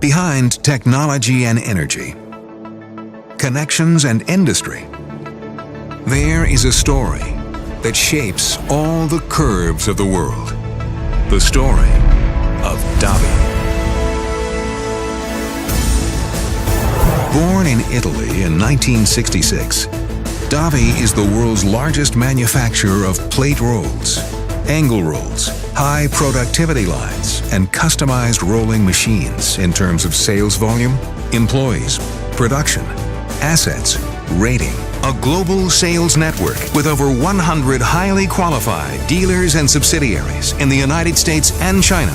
Behind technology and energy, connections and industry, there is a story that shapes all the curves of the world. The story of Davi. Born in Italy in 1966, Davi is the world's largest manufacturer of plate rolls, angle rolls, high productivity lines, and customized rolling machines in terms of sales volume, employees, production, assets, rating. A global sales network with over 100 highly qualified dealers and subsidiaries in the United States and China.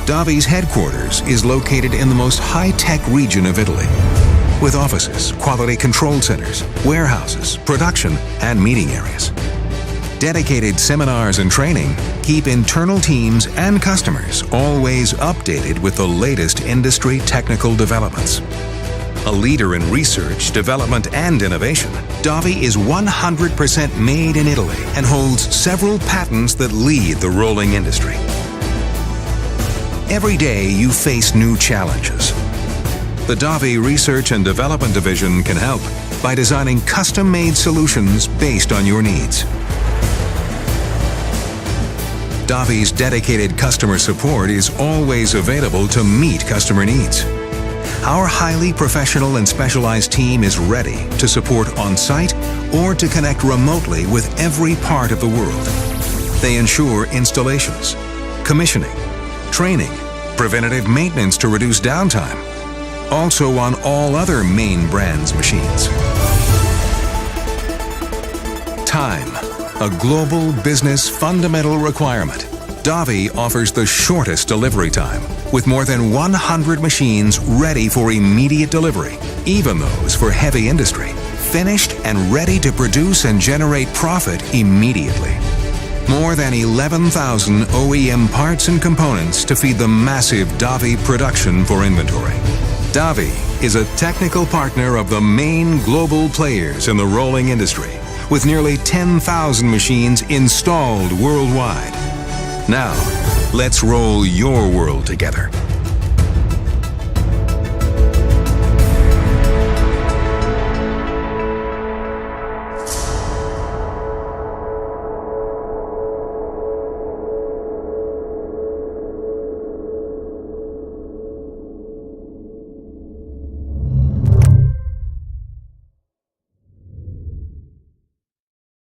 Davi's headquarters is located in the most high-tech region of Italy, with offices, quality control centers, warehouses, production, and meeting areas. Dedicated seminars and training keep internal teams and customers always updated with the latest industry technical developments. A leader in research, development, and innovation, Davi is 100% made in Italy and holds several patents that lead the rolling industry. Every day you face new challenges. The Davi Research and Development Division can help by designing custom-made solutions based on your needs. Davi's dedicated customer support is always available to meet customer needs. Our highly professional and specialized team is ready to support on-site or to connect remotely with every part of the world. They ensure installations, commissioning, training, preventative maintenance to reduce downtime, also on all other main brands' machines. Time, a global business fundamental requirement. Davi offers the shortest delivery time, with more than 100 machines ready for immediate delivery, even those for heavy industry, finished and ready to produce and generate profit immediately. More than 11,000 OEM parts and components to feed the massive Davi production for inventory. Davi is a technical partner of the main global players in the rolling industry, with nearly 10,000 machines installed worldwide. Now, let's roll your world together.